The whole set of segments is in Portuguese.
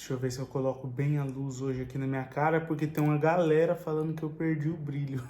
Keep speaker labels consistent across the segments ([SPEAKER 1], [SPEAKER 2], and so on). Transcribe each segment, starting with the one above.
[SPEAKER 1] Deixa eu ver se eu coloco bem a luz hoje aqui na minha cara, porque tem uma galera falando que eu perdi o brilho.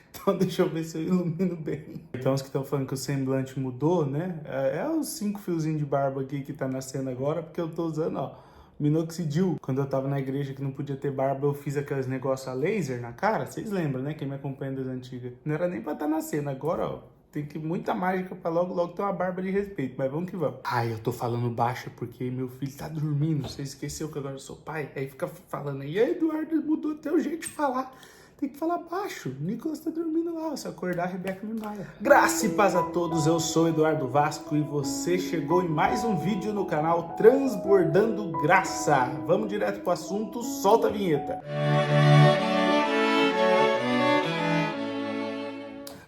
[SPEAKER 1] Então deixa eu ver se eu ilumino bem. Então os que estão falando que o semblante mudou, né? É os 5 fiozinhos de barba aqui que tá nascendo agora, porque eu tô usando, ó, minoxidil. Quando eu tava na igreja que não podia ter barba, eu fiz aqueles negócios a laser na cara. Vocês lembram, né? Quem me acompanha das antigas. Não era nem pra tá nascendo. Agora, ó, tem que muita mágica pra logo ter uma barba de respeito. Mas vamos que vamos. Ai, eu tô falando baixo porque meu filho tá dormindo. Você esqueceu que agora eu sou pai? Aí fica falando, e aí, Eduardo, mudou até o jeito de falar. Tem que falar baixo. O Nicolas tá dormindo lá. Se acordar, a Rebeca me maia. Graça e paz a todos. Eu sou Eduardo Vasco e você chegou em mais um vídeo no canal Transbordando Graça. Vamos direto pro assunto. Solta a vinheta.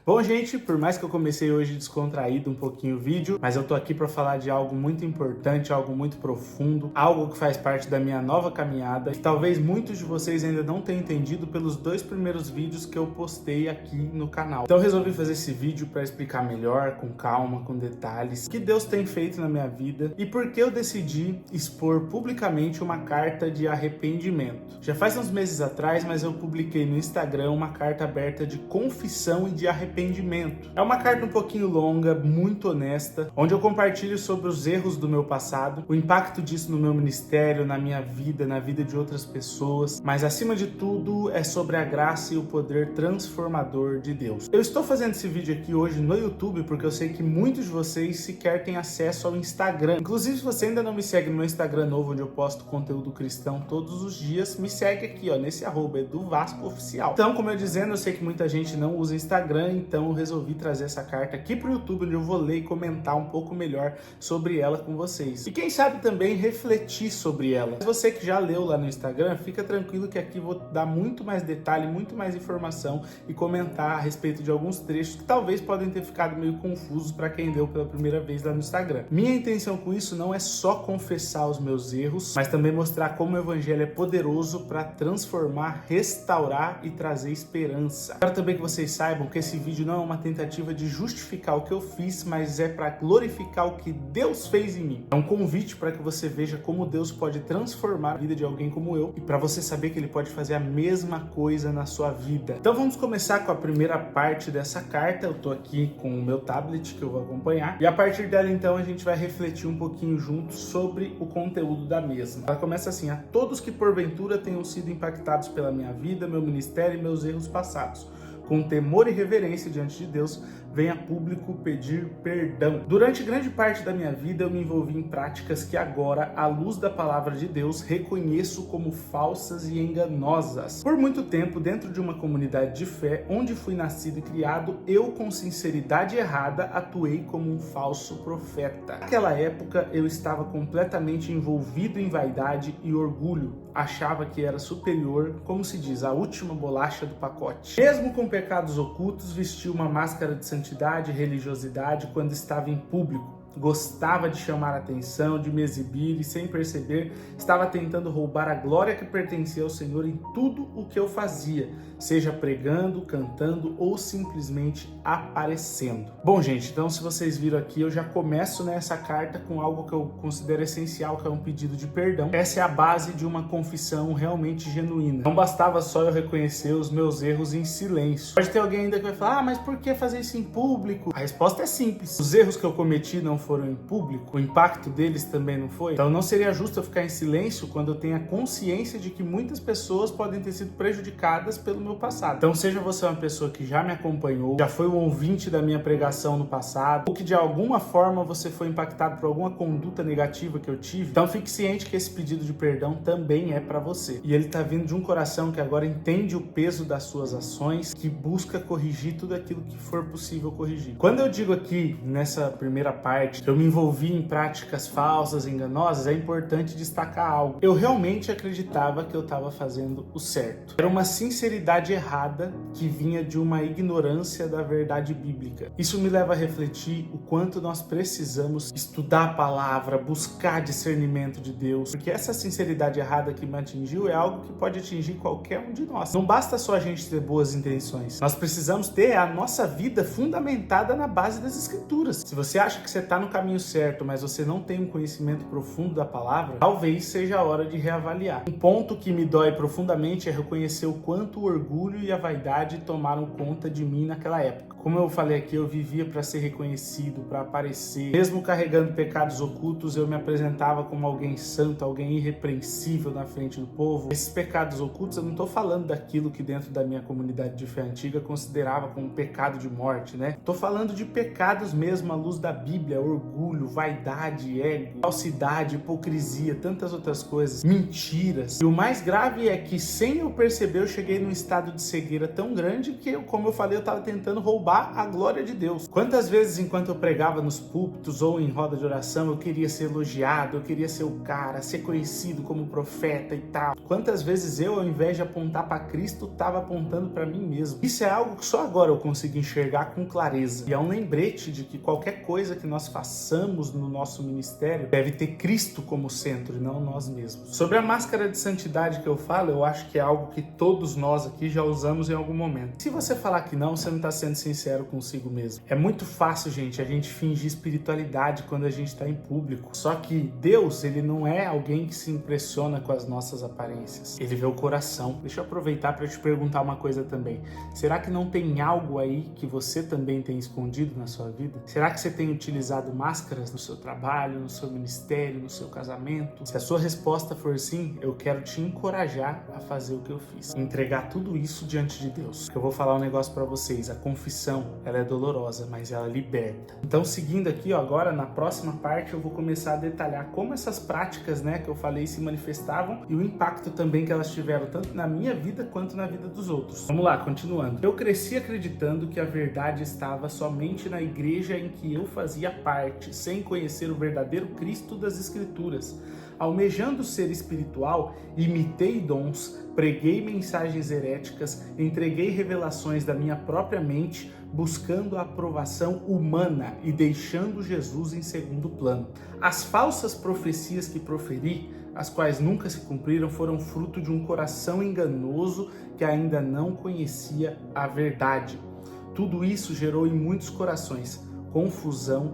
[SPEAKER 1] Bom, gente, por mais que eu comecei hoje descontraído um pouquinho o vídeo, mas eu tô aqui para falar de algo muito importante, algo muito profundo, algo que faz parte da minha nova caminhada, que talvez muitos de vocês ainda não tenham entendido pelos 2 primeiros vídeos que eu postei aqui no canal. Então eu resolvi fazer esse vídeo para explicar melhor, com calma, com detalhes, o que Deus tem feito na minha vida e por que eu decidi expor publicamente uma carta de arrependimento. Já faz uns meses atrás, mas eu publiquei no Instagram uma carta aberta de confissão e de arrependimento. É uma carta um pouquinho longa, muito honesta, onde eu compartilho sobre os erros do meu passado, o impacto disso no meu ministério, na minha vida, na vida de outras pessoas, mas acima de tudo é sobre a graça e o poder transformador de Deus. Eu estou fazendo esse vídeo aqui hoje no YouTube porque eu sei que muitos de vocês sequer têm acesso ao Instagram. Inclusive, se você ainda não me segue no meu Instagram novo, onde eu posto conteúdo cristão todos os dias, me segue aqui, ó, nesse @EduVascoOficial. Então, como eu dizendo, eu sei que muita gente não usa Instagram, então eu resolvi trazer essa carta aqui para o YouTube, onde eu vou ler e comentar um pouco melhor sobre ela com vocês. E quem sabe também refletir sobre ela. Se você que já leu lá no Instagram, fica tranquilo que aqui vou dar muito mais detalhe, muito mais informação e comentar a respeito de alguns trechos que talvez podem ter ficado meio confusos para quem leu pela primeira vez lá no Instagram. Minha intenção com isso não é só confessar os meus erros, mas também mostrar como o Evangelho é poderoso para transformar, restaurar e trazer esperança. Quero também que vocês saibam que esse vídeo não é uma tentativa de justificar o que eu fiz, mas é para glorificar o que Deus fez em mim. É um convite para que você veja como Deus pode transformar a vida de alguém como eu e para você saber que Ele pode fazer a mesma coisa na sua vida. Então vamos começar com a primeira parte dessa carta. Eu tô aqui com o meu tablet que eu vou acompanhar e a partir dela então a gente vai refletir um pouquinho juntos sobre o conteúdo da mesma. Ela começa assim: a todos que porventura tenham sido impactados pela minha vida, meu ministério e meus erros passados, com temor e reverência diante de Deus, venha a público pedir perdão. Durante grande parte da minha vida eu me envolvi em práticas que agora, à luz da palavra de Deus, reconheço como falsas e enganosas. Por muito tempo, dentro de uma comunidade de fé, onde fui nascido e criado, eu, com sinceridade errada, atuei como um falso profeta. Naquela época, eu estava completamente envolvido em vaidade e orgulho. Achava que era superior, como se diz, a última bolacha do pacote. Mesmo com pecados ocultos, vestia uma máscara de santidade e religiosidade quando estava em público. Gostava de chamar a atenção, de me exibir e, sem perceber, estava tentando roubar a glória que pertencia ao Senhor em tudo o que eu fazia, seja pregando, cantando ou simplesmente aparecendo. Bom, gente, então se vocês viram aqui, eu já começo nessa carta com algo que eu considero essencial, que é um pedido de perdão. Essa é a base de uma confissão realmente genuína. Não bastava só eu reconhecer os meus erros em silêncio. Pode ter alguém ainda que vai falar: mas por que fazer isso em público? A resposta é simples. Os erros que eu cometi não foram em público, o impacto deles também não foi. Então não seria justo eu ficar em silêncio quando eu tenho a consciência de que muitas pessoas podem ter sido prejudicadas pelo meu passado. Então seja você uma pessoa que já me acompanhou, já foi um ouvinte da minha pregação no passado, ou que de alguma forma você foi impactado por alguma conduta negativa que eu tive, então fique ciente que esse pedido de perdão também é para você. E ele tá vindo de um coração que agora entende o peso das suas ações, que busca corrigir tudo aquilo que for possível corrigir. Quando eu digo aqui, nessa primeira parte, eu me envolvi em práticas falsas, enganosas, é importante destacar algo. Eu realmente acreditava que eu estava fazendo o certo. Era uma sinceridade errada que vinha de uma ignorância da verdade bíblica. Isso me leva a refletir o quanto nós precisamos estudar a palavra, buscar discernimento de Deus, porque essa sinceridade errada que me atingiu é algo que pode atingir qualquer um de nós. Não basta só a gente ter boas intenções. Nós precisamos ter a nossa vida fundamentada na base das Escrituras. Se você acha que você está no caminho certo, mas você não tem um conhecimento profundo da palavra, talvez seja a hora de reavaliar. Um ponto que me dói profundamente é reconhecer o quanto o orgulho e a vaidade tomaram conta de mim naquela época. Como eu falei aqui, eu vivia para ser reconhecido, para aparecer. Mesmo carregando pecados ocultos, eu me apresentava como alguém santo, alguém irrepreensível na frente do povo. Esses pecados ocultos, eu não estou falando daquilo que dentro da minha comunidade de fé antiga considerava como pecado de morte, né? Estou falando de pecados mesmo à luz da Bíblia: orgulho, vaidade, ego, falsidade, hipocrisia, tantas outras coisas, mentiras. E o mais grave é que, sem eu perceber, eu cheguei num estado de cegueira tão grande que, como eu falei, eu estava tentando roubar a glória de Deus. Quantas vezes, enquanto eu pregava nos púlpitos ou em roda de oração, eu queria ser elogiado, eu queria ser o cara, ser conhecido como profeta e tal. Quantas vezes eu, ao invés de apontar para Cristo, estava apontando para mim mesmo. Isso é algo que só agora eu consigo enxergar com clareza. E é um lembrete de que qualquer coisa que nós façamos no nosso ministério deve ter Cristo como centro e não nós mesmos. Sobre a máscara de santidade que eu falo, eu acho que é algo que todos nós aqui já usamos em algum momento. Se você falar que não, você não está sendo sincero consigo mesmo. É muito fácil, gente, a gente fingir espiritualidade quando a gente está em público. Só que Deus, ele não é alguém que se impressiona com as nossas aparências. Ele vê o coração. Deixa eu aproveitar para te perguntar uma coisa também. Será que não tem algo aí que você também tem escondido na sua vida? Será que você tem utilizado máscaras no seu trabalho, no seu ministério, no seu casamento? Se a sua resposta for sim, eu quero te encorajar a fazer o que eu fiz. Entregar tudo isso diante de Deus. Eu vou falar um negócio para vocês. A confissão, ela é dolorosa, mas ela liberta. Então, seguindo aqui, ó, agora na próxima parte eu vou começar a detalhar como essas práticas, né, que eu falei se manifestavam e o impacto também que elas tiveram tanto na minha vida quanto na vida dos outros. Vamos lá, continuando. Eu cresci acreditando que a verdade estava somente na igreja em que eu fazia parte, sem conhecer o verdadeiro Cristo das Escrituras. Almejando ser espiritual, imitei dons, preguei mensagens heréticas, entreguei revelações da minha própria mente, buscando a aprovação humana e deixando Jesus em segundo plano. As falsas profecias que proferi, as quais nunca se cumpriram, foram fruto de um coração enganoso que ainda não conhecia a verdade. Tudo isso gerou em muitos corações confusão,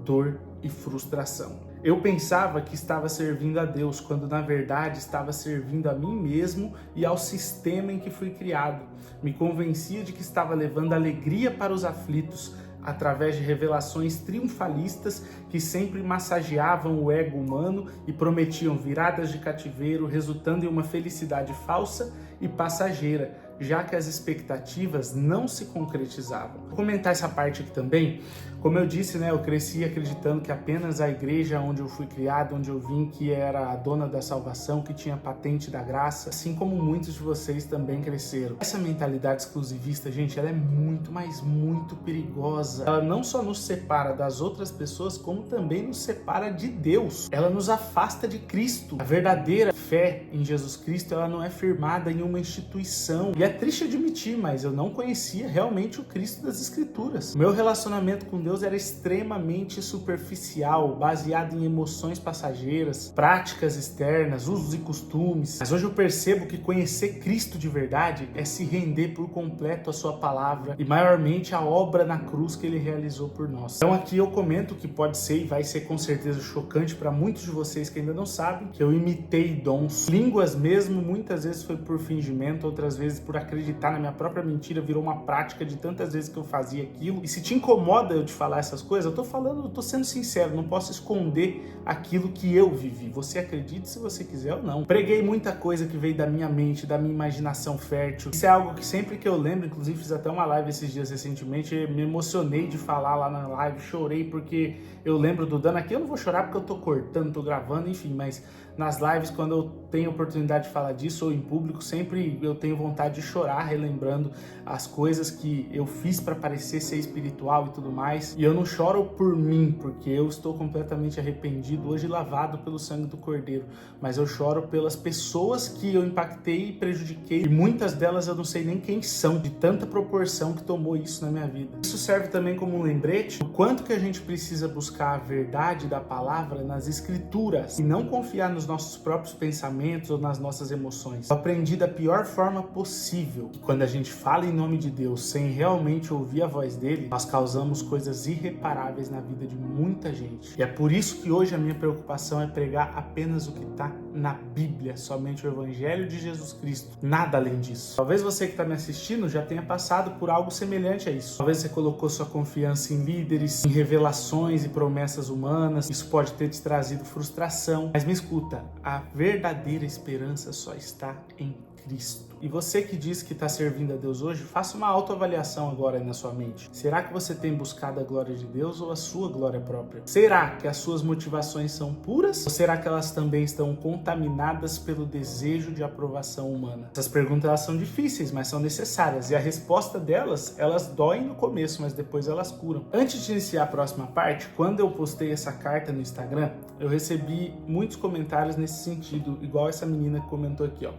[SPEAKER 1] dor e frustração. Eu pensava que estava servindo a Deus, quando na verdade estava servindo a mim mesmo e ao sistema em que fui criado. Me convencia de que estava levando alegria para os aflitos, através de revelações triunfalistas que sempre massageavam o ego humano e prometiam viradas de cativeiro, resultando em uma felicidade falsa e passageira, já que as expectativas não se concretizavam. Vou comentar essa parte aqui também. Como eu disse, né, eu cresci acreditando que apenas a igreja onde eu fui criado, onde eu vim, que era a dona da salvação, que tinha patente da graça, assim como muitos de vocês também cresceram. Essa mentalidade exclusivista, gente, ela é muito, mas muito perigosa. Ela não só nos separa das outras pessoas, como também nos separa de Deus. Ela nos afasta de Cristo. A verdadeira fé em Jesus Cristo, ela não é firmada em uma instituição. E é triste admitir, mas eu não conhecia realmente o Cristo das Escrituras. Meu relacionamento com Deus era extremamente superficial, baseado em emoções passageiras, práticas externas, usos e costumes. Mas hoje eu percebo que conhecer Cristo de verdade é se render por completo à sua palavra e maiormente à obra na cruz que ele realizou por nós. Então aqui eu comento que pode ser e vai ser com certeza chocante para muitos de vocês que ainda não sabem, que eu imitei dons. Línguas mesmo, muitas vezes foi por fingimento, outras vezes por acreditar na minha própria mentira, virou uma prática de tantas vezes que eu fazia aquilo. E se te incomoda eu te falar essas coisas, eu tô sendo sincero, não posso esconder aquilo que eu vivi. Você acredite se você quiser ou não. Preguei muita coisa que veio da minha mente, da minha imaginação fértil. Isso é algo que sempre que eu lembro, inclusive fiz até uma live esses dias recentemente, me emocionei de falar lá na live, chorei porque eu lembro do Dano. Aqui eu não vou chorar porque eu tô cortando, tô gravando, enfim, mas nas lives, quando eu tenho oportunidade de falar disso ou em público, sempre eu tenho vontade de chorar relembrando as coisas que eu fiz para parecer ser espiritual e tudo mais. E eu não choro por mim, porque eu estou completamente arrependido, hoje lavado pelo sangue do Cordeiro, mas eu choro pelas pessoas que eu impactei e prejudiquei, e muitas delas eu não sei nem quem são, de tanta proporção que tomou isso na minha vida. Isso serve também como um lembrete do quanto que a gente precisa buscar a verdade da palavra nas Escrituras e não confiar nos nos nossos próprios pensamentos ou nas nossas emoções. Eu aprendi da pior forma possível que quando a gente fala em nome de Deus sem realmente ouvir a voz dele, nós causamos coisas irreparáveis na vida de muita gente. E é por isso que hoje a minha preocupação é pregar apenas o que está na Bíblia, somente o Evangelho de Jesus Cristo, nada além disso. Talvez você que está me assistindo já tenha passado por algo semelhante a isso. Talvez você colocou sua confiança em líderes, em revelações e promessas humanas. Isso pode ter te trazido frustração. Mas me escuta, a verdadeira esperança só está em Cristo. E você que diz que está servindo a Deus hoje, faça uma autoavaliação agora aí na sua mente. Será que você tem buscado a glória de Deus ou a sua glória própria? Será que as suas motivações são puras? Ou será que elas também estão contaminadas pelo desejo de aprovação humana? Essas perguntas elas são difíceis, mas são necessárias. E a resposta delas, elas doem no começo, mas depois elas curam. Antes de iniciar a próxima parte, quando eu postei essa carta no Instagram, eu recebi muitos comentários nesse sentido, igual essa menina que comentou aqui, ó.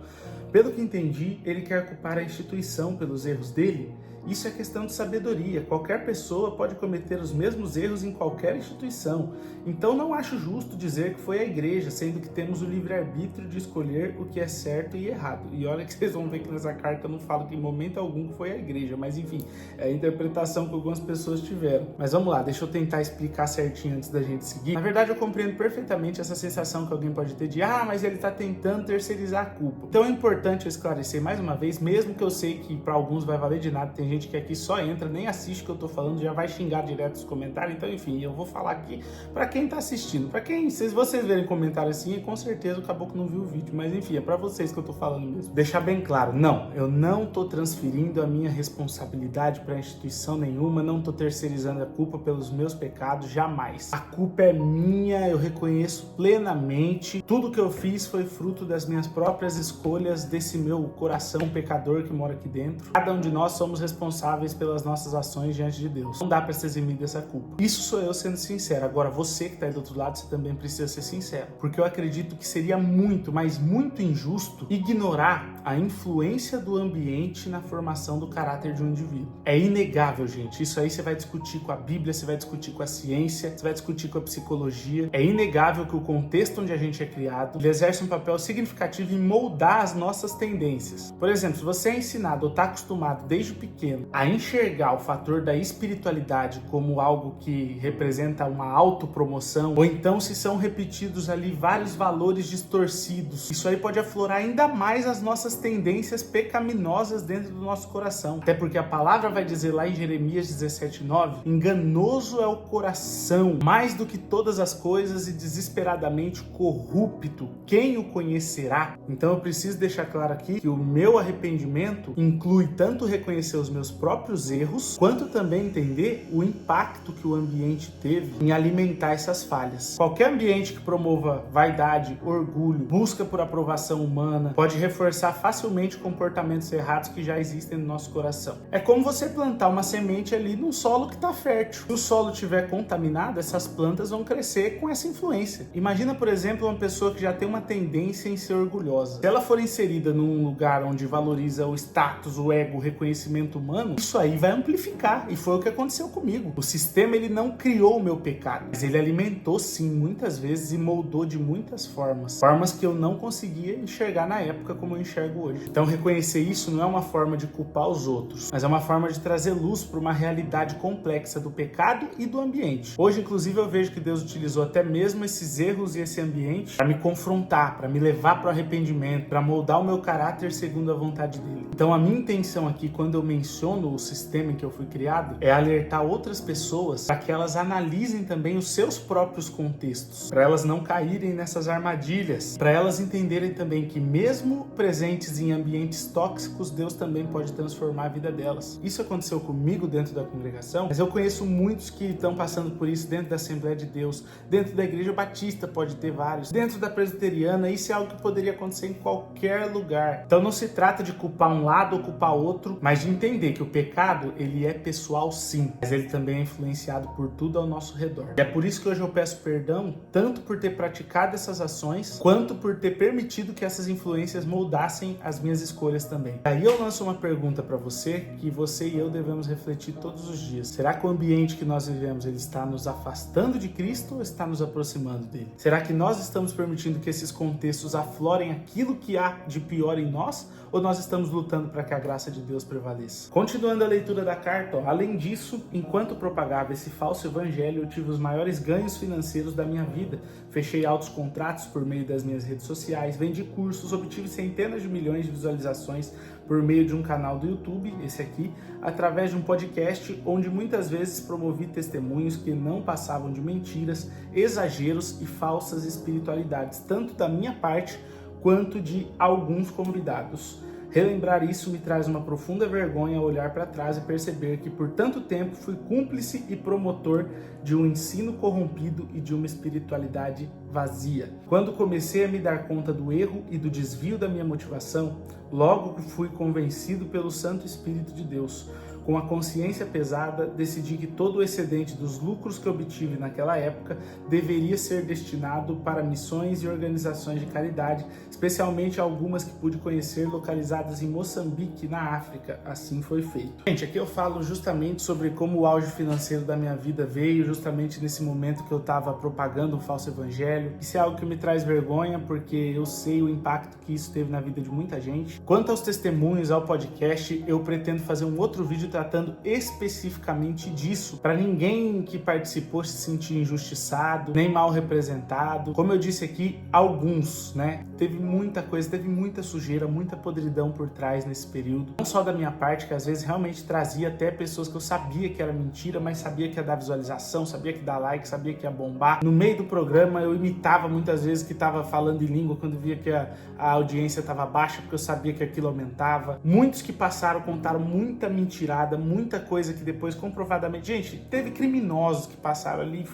[SPEAKER 1] Pelo que entendi, ele quer culpar a instituição pelos erros dele. Isso é questão de sabedoria. Qualquer pessoa pode cometer os mesmos erros em qualquer instituição. Então não acho justo dizer que foi a igreja, sendo que temos o livre-arbítrio de escolher o que é certo e errado. E olha que vocês vão ver que nessa carta eu não falo que em momento algum que foi a igreja, mas enfim, é a interpretação que algumas pessoas tiveram. Mas vamos lá, deixa eu tentar explicar certinho antes da gente seguir. Na verdade, eu compreendo perfeitamente essa sensação que alguém pode ter de mas ele está tentando terceirizar a culpa. Então é importante eu esclarecer mais uma vez, mesmo que eu sei que para alguns vai valer de nada, tem gente que aqui só entra, nem assiste o que eu tô falando, já vai xingar direto nos comentários. Então, enfim, eu vou falar aqui pra quem tá assistindo. Pra quem, se vocês verem comentário assim, com certeza o caboclo não viu o vídeo. Mas enfim, é pra vocês que eu tô falando mesmo. Deixar bem claro, não, eu não tô transferindo a minha responsabilidade pra instituição nenhuma, não tô terceirizando a culpa pelos meus pecados, jamais. A culpa é minha, eu reconheço plenamente. Tudo que eu fiz foi fruto das minhas próprias escolhas, desse meu coração pecador que mora aqui dentro. Cada um de nós somos responsáveis pelas nossas ações diante de Deus. Não dá para se eximir dessa culpa. Isso sou eu sendo sincero. Agora, você que está aí do outro lado, você também precisa ser sincero. Porque eu acredito que seria muito, mas muito injusto ignorar a influência do ambiente na formação do caráter de um indivíduo. É inegável, gente. Isso aí você vai discutir com a Bíblia, você vai discutir com a ciência, você vai discutir com a psicologia. É inegável que o contexto onde a gente é criado, ele exerce um papel significativo em moldar as nossas tendências. Por exemplo, se você é ensinado ou está acostumado desde pequeno a enxergar o fator da espiritualidade como algo que representa uma autopromoção, ou então se são repetidos ali vários valores distorcidos, isso aí pode aflorar ainda mais as nossas tendências pecaminosas dentro do nosso coração. Até porque a palavra vai dizer lá em Jeremias 17:9, enganoso é o coração, mais do que todas as coisas e desesperadamente corrupto, quem o conhecerá? Então eu preciso deixar claro aqui que o meu arrependimento inclui tanto reconhecer os meus próprios erros, quanto também entender o impacto que o ambiente teve em alimentar essas falhas. Qualquer ambiente que promova vaidade, orgulho, busca por aprovação humana, pode reforçar facilmente comportamentos errados que já existem no nosso coração. É como você plantar uma semente ali num solo que está fértil. Se o solo estiver contaminado, essas plantas vão crescer com essa influência. Imagina, por exemplo, uma pessoa que já tem uma tendência em ser orgulhosa. Se ela for inserida num lugar onde valoriza o status, o ego, o reconhecimento humano, isso aí vai amplificar, e foi o que aconteceu comigo. O sistema, ele não criou o meu pecado, mas ele alimentou sim muitas vezes e moldou de muitas formas que eu não conseguia enxergar na época como eu enxergo hoje. Então reconhecer isso não é uma forma de culpar os outros, mas é uma forma de trazer luz para uma realidade complexa do pecado e do ambiente. Hoje, inclusive, eu vejo que Deus utilizou até mesmo esses erros e esse ambiente para me confrontar, para me levar para o arrependimento, para moldar o meu caráter segundo a vontade dele. Então a minha intenção aqui, quando eu menciono o sistema em que eu fui criado, é alertar outras pessoas para que elas analisem também os seus próprios contextos, para elas não caírem nessas armadilhas, para elas entenderem também que mesmo presentes em ambientes tóxicos, Deus também pode transformar a vida delas. Isso aconteceu comigo dentro da congregação, mas eu conheço muitos que estão passando por isso dentro da Assembleia de Deus, dentro da Igreja Batista pode ter vários, dentro da Presbiteriana, isso é algo que poderia acontecer em qualquer lugar. Então não se trata de culpar um lado ou culpar outro, mas de entender entender que o pecado, ele é pessoal sim, mas ele também é influenciado por tudo ao nosso redor. E é por isso que hoje eu peço perdão, tanto por ter praticado essas ações, quanto por ter permitido que essas influências moldassem as minhas escolhas também. Aí eu lanço uma pergunta para você, que você e eu devemos refletir todos os dias. Será que o ambiente que nós vivemos, ele está nos afastando de Cristo ou está nos aproximando dele? Será que nós estamos permitindo que esses contextos aflorem aquilo que há de pior em nós? Ou nós estamos lutando para que a graça de Deus prevaleça? Continuando a leitura da carta, além disso, enquanto propagava esse falso evangelho, eu tive os maiores ganhos financeiros da minha vida. Fechei altos contratos por meio das minhas redes sociais, vendi cursos, obtive centenas de milhões de visualizações por meio de um canal do YouTube, esse aqui, através de um podcast onde muitas vezes promovi testemunhos que não passavam de mentiras, exageros e falsas espiritualidades, tanto da minha parte quanto de alguns convidados. Relembrar isso me traz uma profunda vergonha ao olhar para trás e perceber que por tanto tempo fui cúmplice e promotor de um ensino corrompido e de uma espiritualidade vazia. Quando comecei a me dar conta do erro e do desvio da minha motivação, logo que fui convencido pelo Santo Espírito de Deus. Com a consciência pesada, decidi que todo o excedente dos lucros que obtive naquela época deveria ser destinado para missões e organizações de caridade, especialmente algumas que pude conhecer localizadas em Moçambique, na África. Assim foi feito. Gente, aqui eu falo justamente sobre como o auge financeiro da minha vida veio justamente nesse momento que eu estava propagando um falso evangelho. Isso é algo que me traz vergonha, porque eu sei o impacto que isso teve na vida de muita gente. Quanto aos testemunhos, ao podcast, eu pretendo fazer um outro vídeo tratando especificamente disso, para ninguém que participou se sentir injustiçado, nem mal representado. Como eu disse aqui, alguns, né? Teve muita coisa, teve muita sujeira, muita podridão por trás nesse período. Não só da minha parte, que às vezes realmente trazia até pessoas que eu sabia que era mentira, mas sabia que ia dar visualização, sabia que ia dar like, sabia que ia bombar. No meio do programa eu imitava muitas vezes que estava falando em língua quando via que a audiência estava baixa, porque eu sabia que aquilo aumentava. Muitos que passaram contaram muita mentirada, muita coisa que depois comprovadamente... Gente, teve criminosos que passaram ali.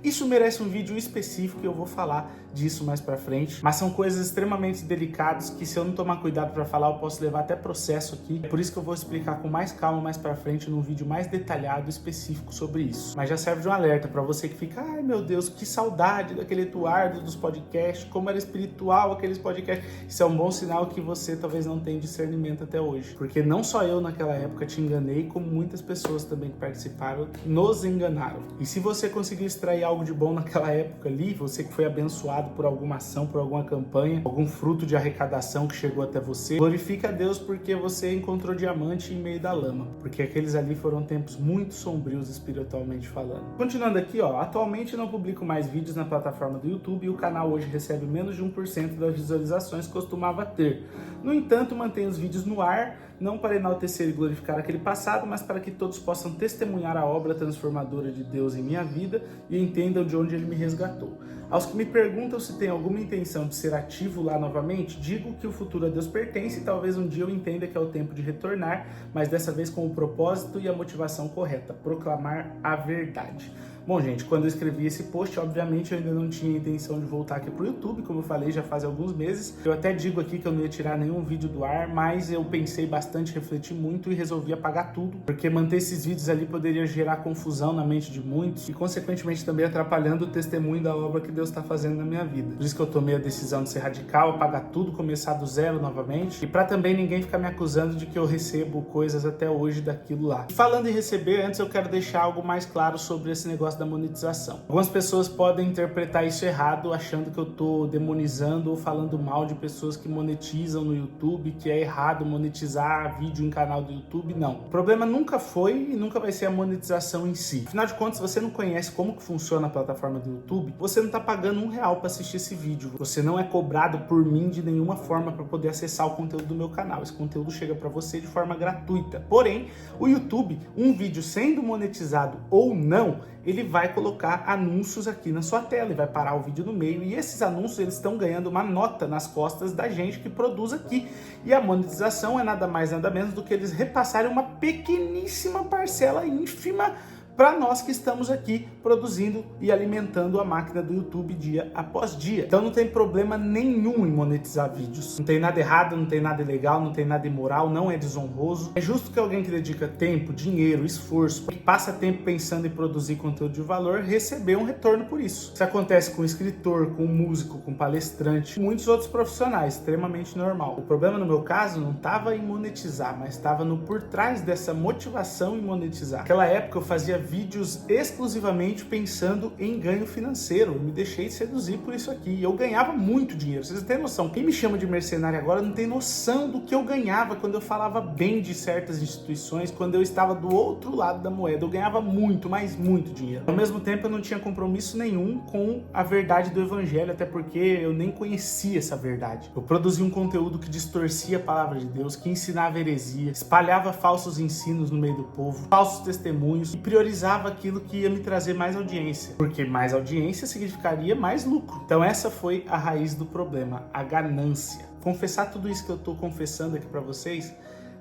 [SPEAKER 1] Isso merece um vídeo específico e eu vou falar disso mais pra frente. Mas são coisas extremamente delicadas que, se eu não tomar cuidado pra falar, eu posso levar até processo aqui. É por isso que eu vou explicar com mais calma mais pra frente num vídeo mais detalhado e específico sobre isso. Mas já serve de um alerta pra você que fica: ai meu Deus, que saudade daquele Eduardo dos podcasts, como era espiritual aqueles podcasts. Isso é um bom sinal que você talvez não tenha discernimento até hoje. Porque não só eu naquela época te enganei, como muitas pessoas também que participaram nos enganaram. E se você conseguiu extrair algo de bom naquela época ali, você que foi abençoado por alguma ação, por alguma campanha, algum fruto de arrecadação que chegou até você, glorifica a Deus porque você encontrou diamante em meio da lama, porque aqueles ali foram tempos muito sombrios espiritualmente falando. Continuando aqui, atualmente não publico mais vídeos na plataforma do YouTube e o canal hoje recebe menos de 1% das visualizações que costumava ter. No entanto, mantenho os vídeos no ar, não para enaltecer e glorificar aquele passado, mas para que todos possam testemunhar a obra transformadora de Deus em minha vida e entendam de onde Ele me resgatou. Aos que me perguntam se tem alguma intenção de ser ativo lá novamente, digo que o futuro a Deus pertence e talvez um dia eu entenda que é o tempo de retornar, mas dessa vez com o propósito e a motivação correta: proclamar a verdade. Bom, gente, quando eu escrevi esse post, obviamente eu ainda não tinha intenção de voltar aqui pro YouTube, como eu falei, já faz alguns meses. Eu até digo aqui que eu não ia tirar nenhum vídeo do ar, mas eu pensei bastante, refleti muito e resolvi apagar tudo, porque manter esses vídeos ali poderia gerar confusão na mente de muitos e, consequentemente, também atrapalhando o testemunho da obra que Deus está fazendo na minha vida. Por isso que eu tomei a decisão de ser radical, apagar tudo, começar do zero novamente, e para também ninguém ficar me acusando de que eu recebo coisas até hoje daquilo lá. E falando em receber, antes eu quero deixar algo mais claro sobre esse negócio da monetização. Algumas pessoas podem interpretar isso errado, achando que eu tô demonizando ou falando mal de pessoas que monetizam no YouTube, que é errado monetizar vídeo em canal do YouTube. Não. O problema nunca foi e nunca vai ser a monetização em si. Afinal de contas, se você não conhece como que funciona a plataforma do YouTube, você não tá pagando R$1 para assistir esse vídeo. Você não é cobrado por mim de nenhuma forma para poder acessar o conteúdo do meu canal. Esse conteúdo chega para você de forma gratuita. Porém, o YouTube, um vídeo sendo monetizado ou não, ele vai colocar anúncios aqui na sua tela e vai parar o vídeo no meio, e esses anúncios eles estão ganhando uma nota nas costas da gente que produz aqui, e a monetização é nada mais nada menos do que eles repassarem uma pequeníssima parcela ínfima para nós que estamos aqui produzindo e alimentando a máquina do YouTube dia após dia. Então não tem problema nenhum em monetizar vídeos. Não tem nada errado, não tem nada ilegal, não tem nada imoral, não é desonroso. É justo que alguém que dedica tempo, dinheiro, esforço, que passa tempo pensando em produzir conteúdo de valor, receber um retorno por isso. Isso acontece com escritor, com músico, com palestrante, muitos outros profissionais, extremamente normal. O problema no meu caso não estava em monetizar, mas estava no por trás dessa motivação em monetizar. Naquela época eu fazia vídeos exclusivamente pensando em ganho financeiro. Eu me deixei seduzir por isso aqui. Eu ganhava muito dinheiro. Vocês têm noção? Quem me chama de mercenário agora não tem noção do que eu ganhava quando eu falava bem de certas instituições, quando eu estava do outro lado da moeda. Eu ganhava muito, mas muito dinheiro. Ao mesmo tempo, eu não tinha compromisso nenhum com a verdade do evangelho, até porque eu nem conhecia essa verdade. Eu produzia um conteúdo que distorcia a palavra de Deus, que ensinava heresia, espalhava falsos ensinos no meio do povo, falsos testemunhos e priorizava aquilo que ia me trazer mais audiência, porque mais audiência significaria mais lucro. Então essa foi a raiz do problema, a ganância. Confessar tudo isso que eu estou confessando aqui para vocês,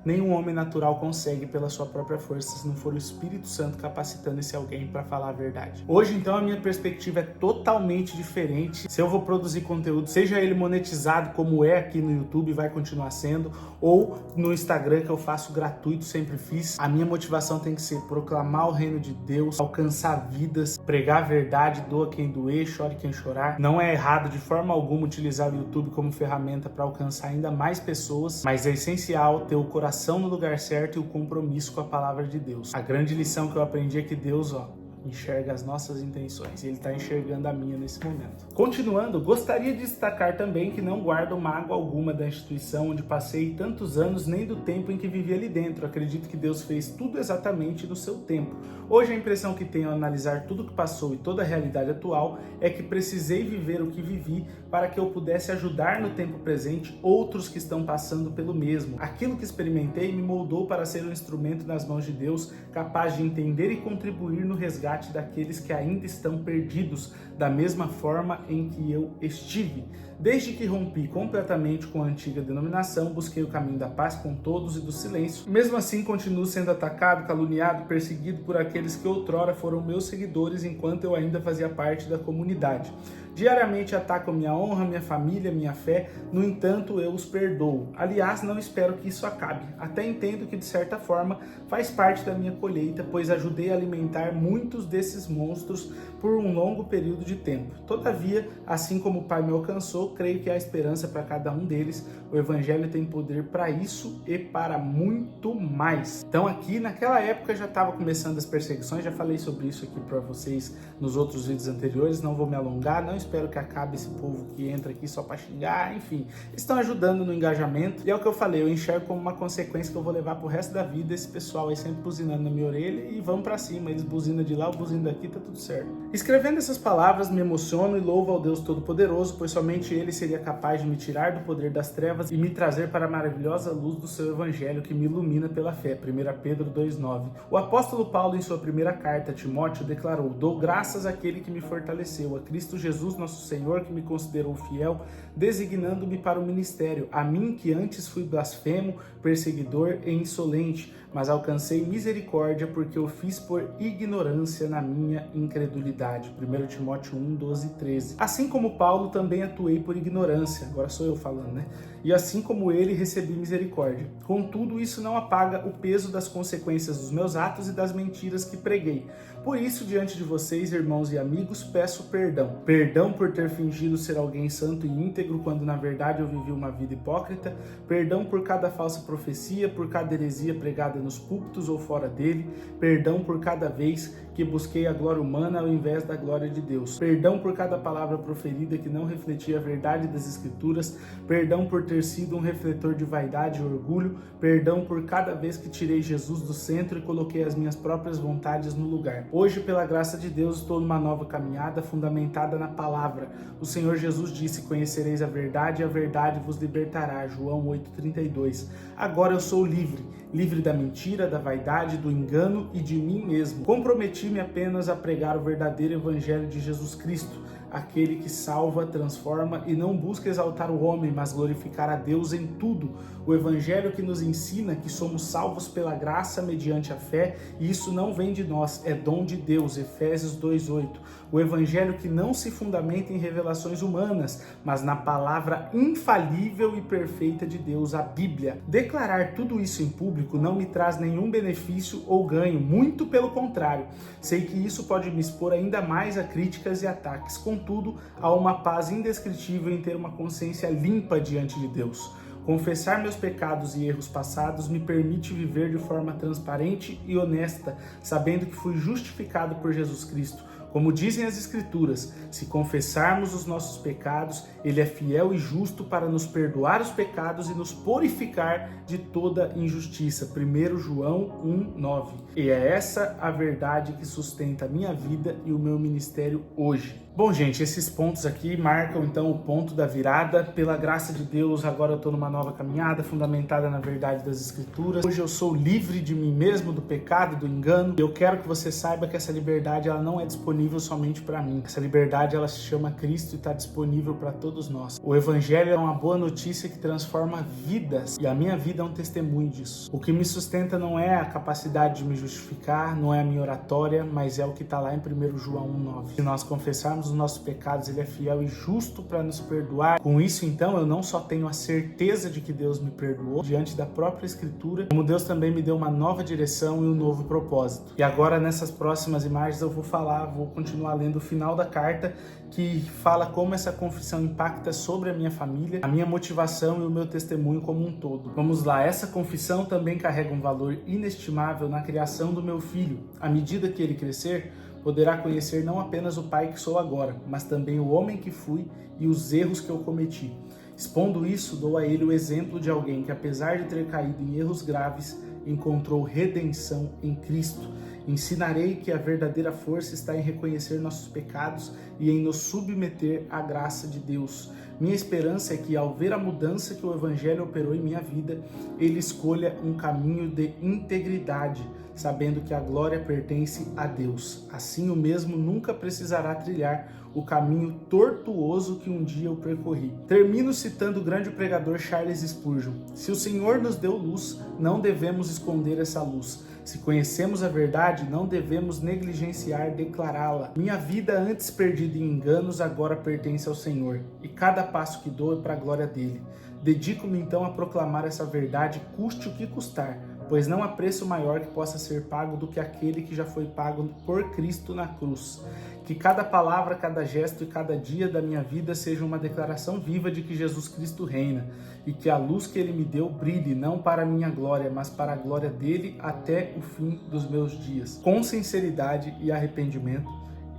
[SPEAKER 1] nenhum homem natural consegue pela sua própria força, se não for o Espírito Santo capacitando esse alguém para falar a verdade. Hoje, então, a minha perspectiva é totalmente diferente. Se eu vou produzir conteúdo, seja ele monetizado como é aqui no YouTube, vai continuar sendo, ou no Instagram, que eu faço gratuito, sempre fiz, a minha motivação tem que ser proclamar o reino de Deus, alcançar vidas, pregar a verdade, doa quem doer, chore quem chorar. Não é errado de forma alguma utilizar o YouTube como ferramenta para alcançar ainda mais pessoas, mas é essencial ter o coração no lugar certo e o compromisso com a palavra de Deus. A grande lição que eu aprendi é que Deus, enxerga as nossas intenções e Ele está enxergando a minha nesse momento. Continuando, gostaria de destacar também que não guardo mágoa alguma da instituição onde passei tantos anos, nem do tempo em que vivi ali dentro. Acredito que Deus fez tudo exatamente no seu tempo. Hoje a impressão que tenho ao analisar tudo que passou e toda a realidade atual é que precisei viver o que vivi para que eu pudesse ajudar no tempo presente outros que estão passando pelo mesmo. Aquilo que experimentei me moldou para ser um instrumento nas mãos de Deus, capaz de entender e contribuir no resgate daqueles que ainda estão perdidos, da mesma forma em que eu estive. Desde que rompi completamente com a antiga denominação, busquei o caminho da paz com todos e do silêncio. Mesmo assim, continuo sendo atacado, caluniado, perseguido por aqueles que outrora foram meus seguidores enquanto eu ainda fazia parte da comunidade. Diariamente atacam minha honra, minha família, minha fé, no entanto eu os perdoo. Aliás, não espero que isso acabe. Até entendo que de certa forma faz parte da minha colheita, pois ajudei a alimentar muitos desses monstros por um longo período de tempo. Todavia, assim como o Pai me alcançou, creio que há esperança para cada um deles. O Evangelho tem poder para isso e para muito mais. Então aqui, naquela época, já estava começando as perseguições, já falei sobre isso aqui para vocês nos outros vídeos anteriores, não vou me alongar, não espero que acabe esse povo que entra aqui só para xingar, enfim. Estão ajudando no engajamento e é o que eu falei, eu enxergo como uma consequência que eu vou levar pro resto da vida, esse pessoal aí sempre buzinando na minha orelha e vamos para cima, eles buzinam de lá, eu buzino daqui, tá tudo certo. Escrevendo essas palavras me emociono e louvo ao Deus Todo-Poderoso, pois somente Ele seria capaz de me tirar do poder das trevas e me trazer para a maravilhosa luz do seu Evangelho que me ilumina pela fé. 1 Pedro 2,9. O apóstolo Paulo, em sua primeira carta a Timóteo, declarou: dou graças àquele que me fortaleceu, a Cristo Jesus, nosso Senhor, que me considerou fiel, designando-me para o ministério, a mim que antes fui blasfemo, perseguidor e insolente, mas alcancei misericórdia porque eu fiz por ignorância na minha incredulidade. 1 Timóteo 1, 12 e 13. Assim como Paulo, também atuei por ignorância, agora sou eu falando, né? E assim como ele, recebi misericórdia. Contudo, isso não apaga o peso das consequências dos meus atos e das mentiras que preguei. Por isso, diante de vocês, irmãos e amigos, peço perdão. Perdão por ter fingido ser alguém santo e íntegro, quando na verdade eu vivi uma vida hipócrita. Perdão por cada falsa profecia, por cada heresia pregada nos púlpitos ou fora dele. Perdão por cada vez que busquei a glória humana ao invés da glória de Deus. Perdão por cada palavra proferida que não refletia a verdade das Escrituras. Perdão por ter sido um refletor de vaidade e orgulho. Perdão por cada vez que tirei Jesus do centro e coloquei as minhas próprias vontades no lugar. Hoje, pela graça de Deus, estou numa nova caminhada fundamentada na palavra. O Senhor Jesus disse: conhecereis a verdade e a verdade vos libertará. João 8,32. Agora eu sou livre. Livre da mentira, da vaidade, do engano e de mim mesmo. Comprometi-me apenas a pregar o verdadeiro evangelho de Jesus Cristo. aquele que salva, transforma e não busca exaltar o homem, mas glorificar a Deus em tudo. O evangelho que nos ensina que somos salvos pela graça mediante a fé, e isso não vem de nós, é dom de Deus, Efésios 2:8. O evangelho que não se fundamenta em revelações humanas, mas na palavra infalível e perfeita de Deus, a Bíblia. Declarar tudo isso em público não me traz nenhum benefício ou ganho, muito pelo contrário. Sei que isso pode me expor ainda mais a críticas e ataques, contudo, há uma paz indescritível em ter uma consciência limpa diante de Deus. Confessar meus pecados e erros passados me permite viver de forma transparente e honesta, sabendo que fui justificado por Jesus Cristo. Como dizem as Escrituras, se confessarmos os nossos pecados, Ele é fiel e justo para nos perdoar os pecados e nos purificar de toda injustiça. 1 João 1:9. E é essa a verdade que sustenta a minha vida e o meu ministério hoje. Bom, gente, esses pontos aqui marcam então o ponto da virada. Pela graça de Deus, agora eu estou numa nova caminhada fundamentada na verdade das Escrituras. Hoje eu sou livre de mim mesmo, do pecado, do engano. E eu quero que você saiba que essa liberdade ela não é disponível somente para mim. Essa liberdade ela se chama Cristo e está disponível para todos nós. O Evangelho é uma boa notícia que transforma vidas e a minha vida é um testemunho disso. O que me sustenta não é a capacidade de me justificar, não é a minha oratória, mas é o que está lá em 1 João 1:9. Se nós confessarmos os nossos pecados, Ele é fiel e justo para nos perdoar. Com isso, então, eu não só tenho a certeza de que Deus me perdoou diante da própria Escritura, como Deus também me deu uma nova direção e um novo propósito. E agora, nessas próximas imagens, eu vou continuar lendo o final da carta, que fala como essa confissão impacta sobre a minha família, a minha motivação e o meu testemunho como um todo. Vamos lá, essa confissão também carrega um valor inestimável na criação do meu filho. À medida que ele crescer, poderá conhecer não apenas o pai que sou agora, mas também o homem que fui e os erros que eu cometi. Expondo isso, dou a ele o exemplo de alguém que, apesar de ter caído em erros graves, encontrou redenção em Cristo. Ensinarei que a verdadeira força está em reconhecer nossos pecados e em nos submeter à graça de Deus. Minha esperança é que, ao ver a mudança que o Evangelho operou em minha vida, ele escolha um caminho de integridade, sabendo que a glória pertence a Deus. Assim, o mesmo nunca precisará trilhar o caminho tortuoso que um dia eu percorri. Termino citando o grande pregador Charles Spurgeon: se o Senhor nos deu luz, não devemos esconder essa luz. Se conhecemos a verdade, não devemos negligenciar declará-la. Minha vida, antes perdida em enganos, agora pertence ao Senhor, e cada passo que dou é para a glória dele. Dedico-me então a proclamar essa verdade, custe o que custar, pois não há preço maior que possa ser pago do que aquele que já foi pago por Cristo na cruz. Que cada palavra, cada gesto e cada dia da minha vida seja uma declaração viva de que Jesus Cristo reina, e que a luz que Ele me deu brilhe não para a minha glória, mas para a glória dele até o fim dos meus dias. Com sinceridade e arrependimento,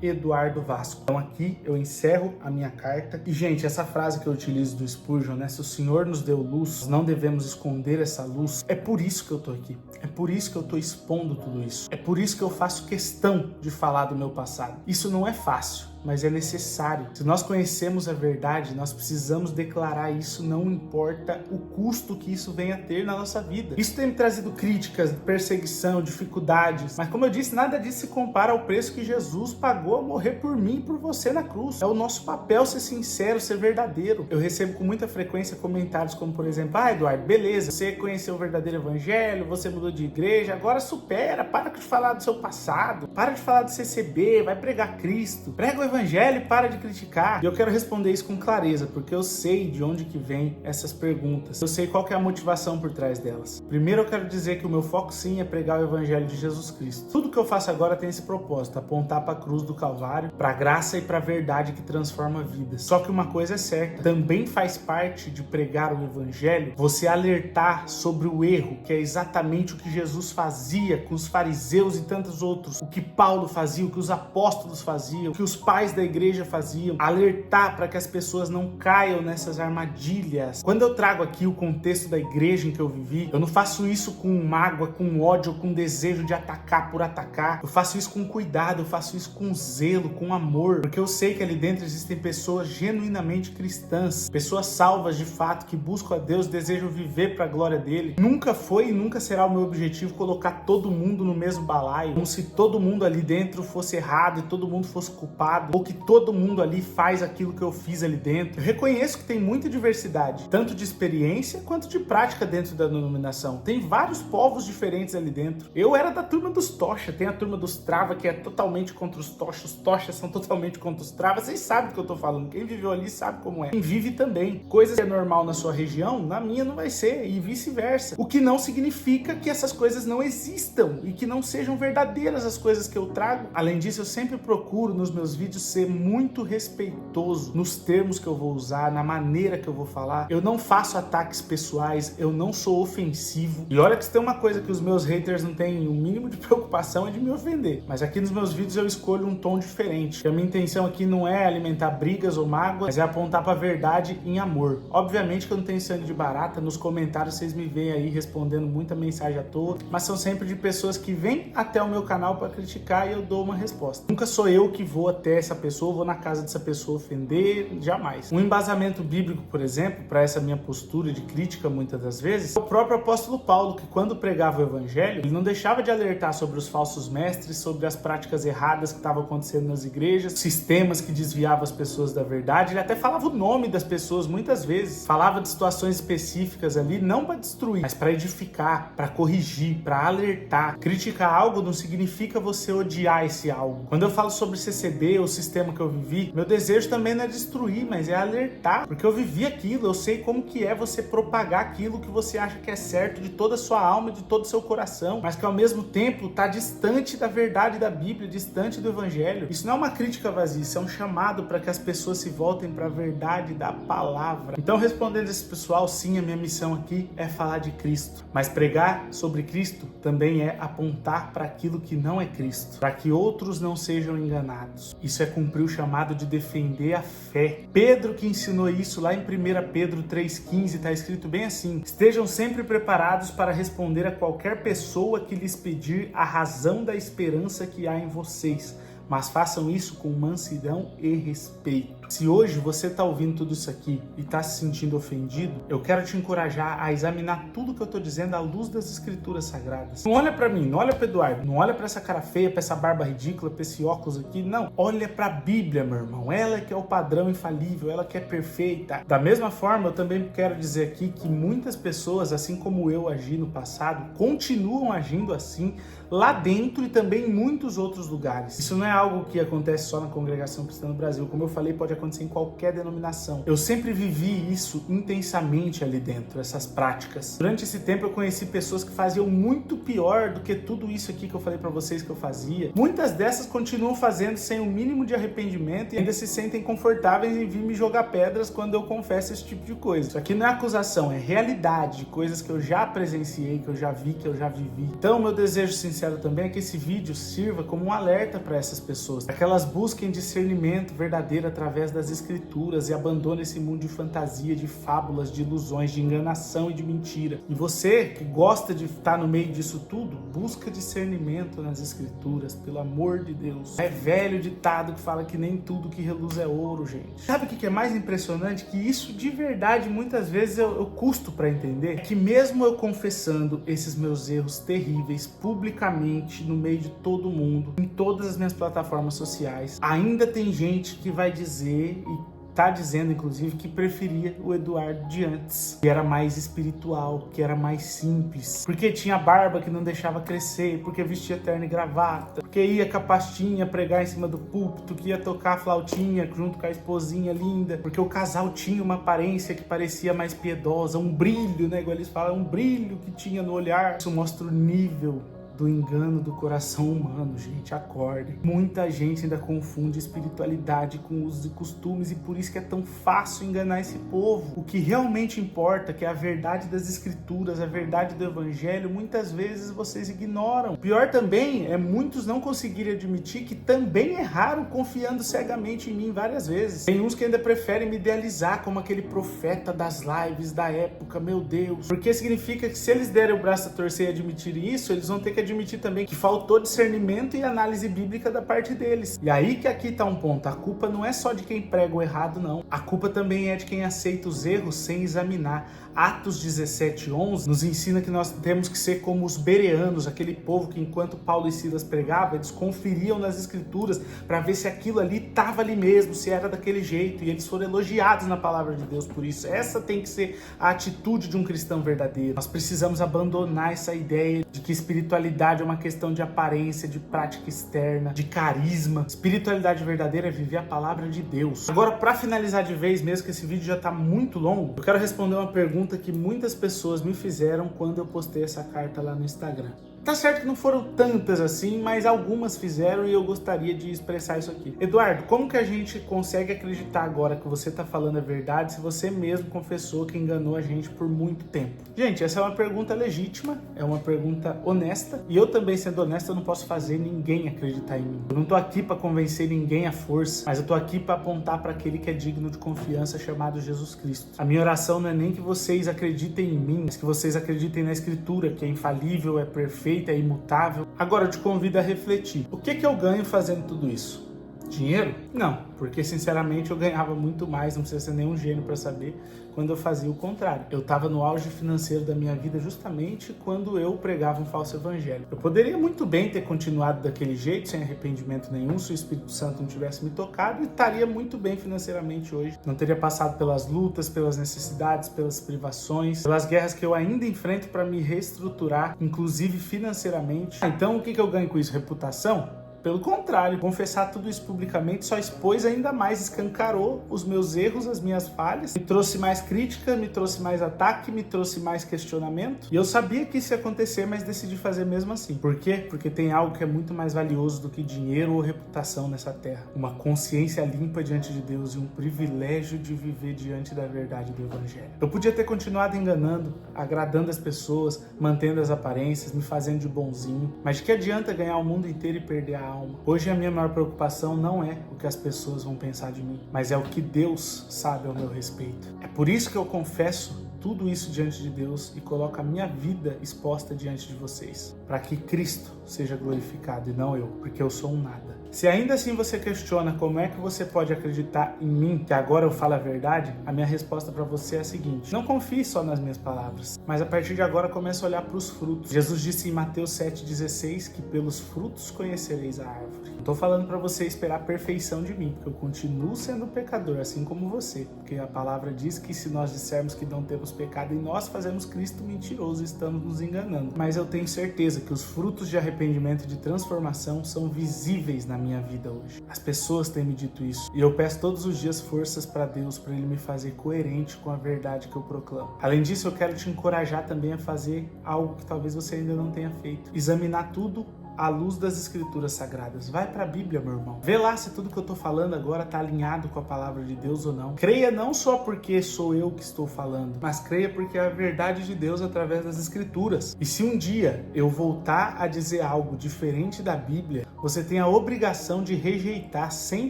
[SPEAKER 1] Eduardo Vasco. Então aqui eu encerro a minha carta. E, gente, essa frase que eu utilizo do Spurgeon, né? Se o Senhor nos deu luz, não devemos esconder essa luz. É por isso que eu tô aqui. É por isso que eu tô expondo tudo isso. É por isso que eu faço questão de falar do meu passado. Isso não é fácil, mas é necessário. Se nós conhecemos a verdade, nós precisamos declarar isso, não importa o custo que isso venha a ter na nossa vida. Isso tem me trazido críticas, perseguição, dificuldades, mas como eu disse, nada disso se compara ao preço que Jesus pagou a morrer por mim e por você na cruz. É o nosso papel ser sincero, ser verdadeiro. Eu recebo com muita frequência comentários como, por exemplo: Eduardo, beleza, você conheceu o verdadeiro evangelho, você mudou de igreja, agora supera, para de falar do seu passado, para de falar do CCB, vai pregar Cristo, prega o evangelho e para de criticar. E eu quero responder isso com clareza, porque eu sei de onde que vem essas perguntas. Eu sei qual que é a motivação por trás delas. Primeiro, eu quero dizer que o meu foco sim é pregar o evangelho de Jesus Cristo. Tudo que eu faço agora tem esse propósito: apontar para a cruz do Calvário, para a graça e para a verdade que transforma vidas. Só que uma coisa é certa, também faz parte de pregar o evangelho você alertar sobre o erro, que é exatamente o que Jesus fazia com os fariseus e tantos outros, o que Paulo fazia, o que os apóstolos faziam, o que os pais da igreja faziam, alertar para que as pessoas não caiam nessas armadilhas. Quando eu trago aqui o contexto da igreja em que eu vivi, eu não faço isso com mágoa, com ódio, com desejo de atacar por atacar. Eu faço isso com cuidado, eu faço isso com zelo, com amor, porque eu sei que ali dentro existem pessoas genuinamente cristãs, pessoas salvas de fato, que buscam a Deus, desejam viver para a glória dele. Nunca foi e nunca será o meu objetivo colocar todo mundo no mesmo balaio, como se todo mundo ali dentro fosse errado e todo mundo fosse culpado. ou que todo mundo ali faz aquilo que eu fiz ali dentro. Eu reconheço que tem muita diversidade, tanto de experiência quanto de prática dentro da denominação. Tem vários povos diferentes ali dentro. Eu era da turma dos Tocha, tem a turma dos Trava que é totalmente contra os Tocha, os Tochas são totalmente contra os Trava. Vocês sabem do que eu tô falando, quem viveu ali sabe como é. Quem vive também. Coisas que é normal na sua região, na minha não vai ser, e vice-versa. O que não significa que essas coisas não existam e que não sejam verdadeiras as coisas que eu trago. Além disso, eu sempre procuro nos meus vídeos ser muito respeitoso nos termos que eu vou usar, na maneira que eu vou falar. Eu não faço ataques pessoais, eu não sou ofensivo. E olha que se tem uma coisa que os meus haters não têm o mínimo de preocupação é de me ofender. Mas aqui nos meus vídeos eu escolho um tom diferente. A minha intenção aqui não é alimentar brigas ou mágoas, mas é apontar pra verdade em amor. Obviamente que eu não tenho sangue de barata, nos comentários vocês me veem aí respondendo muita mensagem à toa, mas são sempre de pessoas que vêm até o meu canal para criticar e eu dou uma resposta. Nunca sou eu que vou até essa pessoa, vou na casa dessa pessoa ofender, jamais. Um embasamento bíblico, por exemplo, para essa minha postura de crítica muitas das vezes, é o próprio apóstolo Paulo, que quando pregava o evangelho, ele não deixava de alertar sobre os falsos mestres, sobre as práticas erradas que estavam acontecendo nas igrejas, sistemas que desviavam as pessoas da verdade. Ele até falava o nome das pessoas muitas vezes, falava de situações específicas ali, não para destruir, mas para edificar, para corrigir, para alertar. Criticar algo não significa você odiar esse algo. Quando eu falo sobre CCD, o sistema que eu vivi, meu desejo também não é destruir, mas é alertar, porque eu vivi aquilo, eu sei como que é você propagar aquilo que você acha que é certo de toda a sua alma, de todo o seu coração, mas que ao mesmo tempo está distante da verdade da Bíblia, distante do Evangelho. Isso não é uma crítica vazia, isso é um chamado para que as pessoas se voltem para a verdade da palavra. Então, respondendo esse pessoal, sim, a minha missão aqui é falar de Cristo, mas pregar sobre Cristo também é apontar para aquilo que não é Cristo, para que outros não sejam enganados. Isso é cumprir o chamado de defender a fé. Pedro que ensinou isso lá em 1 Pedro 3,15, está escrito bem assim: estejam sempre preparados para responder a qualquer pessoa que lhes pedir a razão da esperança que há em vocês, mas façam isso com mansidão e respeito. Se hoje você está ouvindo tudo isso aqui e está se sentindo ofendido, eu quero te encorajar a examinar tudo que eu estou dizendo à luz das escrituras sagradas. Não olha para mim, não olha para Eduardo, não olha para essa cara feia, para essa barba ridícula, para esse óculos aqui, não. Olha para a Bíblia, meu irmão. Ela que é o padrão infalível, ela que é perfeita. Da mesma forma, eu também quero dizer aqui que muitas pessoas, assim como eu agi no passado, continuam agindo assim lá dentro e também em muitos outros lugares. Isso não é algo que acontece só na Congregação Cristã no Brasil. Como eu falei, pode acontecer em qualquer denominação. Eu sempre vivi isso intensamente ali dentro, essas práticas. Durante esse tempo eu conheci pessoas que faziam muito pior do que tudo isso aqui que eu falei pra vocês que eu fazia. Muitas dessas continuam fazendo sem o mínimo de arrependimento e ainda se sentem confortáveis em vir me jogar pedras quando eu confesso esse tipo de coisa. Isso aqui não é acusação, é realidade de coisas que eu já presenciei, que eu já vi, que eu já vivi. Então, meu desejo sincero também é que esse vídeo sirva como um alerta para essas pessoas, para que elas busquem discernimento verdadeiro através das escrituras e abandonem esse mundo de fantasia, de fábulas, de ilusões, de enganação e de mentira. E você que gosta de estar no meio disso tudo, busca discernimento nas escrituras, pelo amor de Deus. É velho ditado que fala que nem tudo que reluz é ouro, gente. Sabe o que é mais impressionante? Que isso de verdade muitas vezes eu custo para entender, que mesmo eu confessando esses meus erros terríveis publicamente no meio de todo mundo, em todas as minhas plataformas sociais, ainda tem gente que vai dizer e tá dizendo, inclusive, que preferia o Eduardo de antes, que era mais espiritual, que era mais simples, porque tinha barba que não deixava crescer, porque vestia terno e gravata, porque ia com a pastinha pregar em cima do púlpito, que ia tocar a flautinha junto com a esposinha linda, porque o casal tinha uma aparência que parecia mais piedosa, um brilho, né, igual eles falam, um brilho que tinha no olhar. Isso mostra o nível do engano do coração humano, gente, acordem. Muita gente ainda confunde espiritualidade com usos e costumes e por isso que é tão fácil enganar esse povo. O que realmente importa, que é a verdade das escrituras, a verdade do evangelho, muitas vezes vocês ignoram. O pior também é muitos não conseguirem admitir que também erraram confiando cegamente em mim várias vezes. Tem uns que ainda preferem me idealizar como aquele profeta das lives da época, meu Deus, porque significa que se eles derem o braço a torcer e admitirem isso, eles vão ter que admitir também que faltou discernimento e análise bíblica da parte deles. E aí que aqui tá um ponto, a culpa não é só de quem prega o errado, não. A culpa também é de quem aceita os erros sem examinar. Atos 17:11 nos ensina que nós temos que ser como os bereanos, aquele povo que enquanto Paulo e Silas pregavam, eles conferiam nas escrituras para ver se aquilo ali estava ali mesmo, se era daquele jeito, e eles foram elogiados na palavra de Deus por isso. Essa tem que ser a atitude de um cristão verdadeiro. Nós precisamos abandonar essa ideia de que espiritualidade é uma questão de aparência, de prática externa, de carisma. Espiritualidade verdadeira é viver a palavra de Deus. Agora, para finalizar de vez, mesmo que esse vídeo já está muito longo, eu quero responder uma pergunta que muitas pessoas me fizeram quando eu postei essa carta lá no Instagram. Tá certo que não foram tantas assim, mas algumas fizeram e eu gostaria de expressar isso aqui. Eduardo, como que a gente consegue acreditar agora que você tá falando a verdade se você mesmo confessou que enganou a gente por muito tempo? Gente, essa é uma pergunta legítima, é uma pergunta honesta, e eu também, sendo honesto, eu não posso fazer ninguém acreditar em mim. Eu não tô aqui para convencer ninguém à força, mas eu tô aqui para apontar para aquele que é digno de confiança, chamado Jesus Cristo. A minha oração não é nem que vocês acreditem em mim, mas que vocês acreditem na Escritura, que é infalível, é perfeita, é imutável. Agora eu te convido a refletir. O que eu ganho fazendo tudo isso? Dinheiro? Não, porque sinceramente eu ganhava muito mais, não precisa ser nenhum gênio para saber, quando eu fazia o contrário. Eu estava no auge financeiro da minha vida justamente quando eu pregava um falso evangelho. Eu poderia muito bem ter continuado daquele jeito, sem arrependimento nenhum, se o Espírito Santo não tivesse me tocado, e estaria muito bem financeiramente hoje. Não teria passado pelas lutas, pelas necessidades, pelas privações, pelas guerras que eu ainda enfrento para me reestruturar, inclusive financeiramente. Então o que eu ganho com isso? Reputação? Pelo contrário, confessar tudo isso publicamente só expôs ainda mais, escancarou os meus erros, as minhas falhas, me trouxe mais crítica, me trouxe mais ataque, me trouxe mais questionamento. E eu sabia que isso ia acontecer, mas decidi fazer mesmo assim. Por quê? Porque tem algo que é muito mais valioso do que dinheiro ou reputação nessa terra. Uma consciência limpa diante de Deus e um privilégio de viver diante da verdade do Evangelho. Eu podia ter continuado enganando, agradando as pessoas, mantendo as aparências, me fazendo de bonzinho, mas de que adianta ganhar o mundo inteiro e perder a alma? Hoje a minha maior preocupação não é o que as pessoas vão pensar de mim, mas é o que Deus sabe ao meu respeito. É por isso que eu confesso tudo isso diante de Deus e coloco a minha vida exposta diante de vocês, para que Cristo seja glorificado e não eu, porque eu sou um nada. Se ainda assim você questiona como é que você pode acreditar em mim, que agora eu falo a verdade, a minha resposta para você é a seguinte: não confie só nas minhas palavras, mas a partir de agora comece a olhar para os frutos. Jesus disse em Mateus 7,16 que pelos frutos conhecereis a árvore. Não estou falando para você esperar a perfeição de mim, porque eu continuo sendo pecador, assim como você, porque a palavra diz que se nós dissermos que não temos pecado em nós, fazemos Cristo mentiroso e estamos nos enganando. Mas eu tenho certeza que os frutos de arrependimento e de transformação são visíveis na minha vida hoje. As pessoas têm me dito isso, e eu peço todos os dias forças para Deus, para Ele me fazer coerente com a verdade que eu proclamo. Além disso, eu quero te encorajar também a fazer algo que talvez você ainda não tenha feito: examinar tudo à luz das Escrituras Sagradas. Vai para a Bíblia, meu irmão. Vê lá se tudo que eu estou falando agora está alinhado com a palavra de Deus ou não. Creia não só porque sou eu que estou falando, mas creia porque é a verdade de Deus através das Escrituras. E se um dia eu voltar a dizer algo diferente da Bíblia, você tem a obrigação de rejeitar sem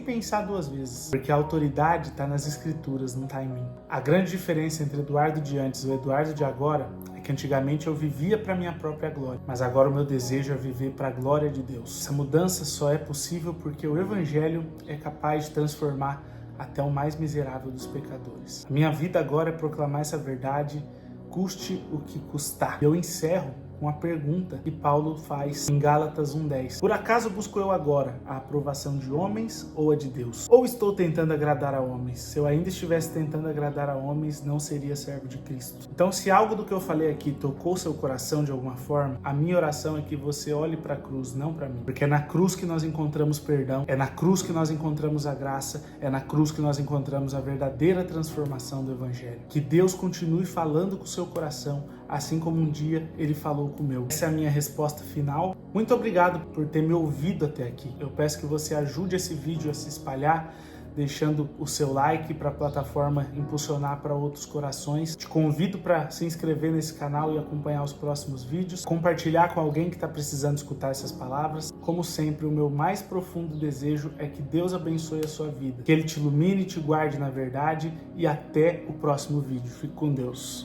[SPEAKER 1] pensar duas vezes, porque a autoridade está nas Escrituras, não está em mim. A grande diferença entre Eduardo de antes e o Eduardo de agora é que antigamente eu vivia para minha própria glória, mas agora o meu desejo é viver para a glória de Deus. Essa mudança só é possível porque o Evangelho é capaz de transformar até o mais miserável dos pecadores. A minha vida agora é proclamar essa verdade, custe o que custar. Eu encerro com a pergunta que Paulo faz em Gálatas 1:10. Por acaso busco eu agora a aprovação de homens ou a de Deus? Ou estou tentando agradar a homens? Se eu ainda estivesse tentando agradar a homens, não seria servo de Cristo. Então, se algo do que eu falei aqui tocou seu coração de alguma forma, a minha oração é que você olhe para a cruz, não para mim. Porque é na cruz que nós encontramos perdão, é na cruz que nós encontramos a graça, é na cruz que nós encontramos a verdadeira transformação do Evangelho. Que Deus continue falando com o seu coração, assim como um dia Ele falou com o meu. Essa é a minha resposta final. Muito obrigado por ter me ouvido até aqui. Eu peço que você ajude esse vídeo a se espalhar, deixando o seu like para a plataforma impulsionar para outros corações. Te convido para se inscrever nesse canal e acompanhar os próximos vídeos, compartilhar com alguém que está precisando escutar essas palavras. Como sempre, o meu mais profundo desejo é que Deus abençoe a sua vida, que Ele te ilumine e te guarde na verdade, e até o próximo vídeo. Fique com Deus.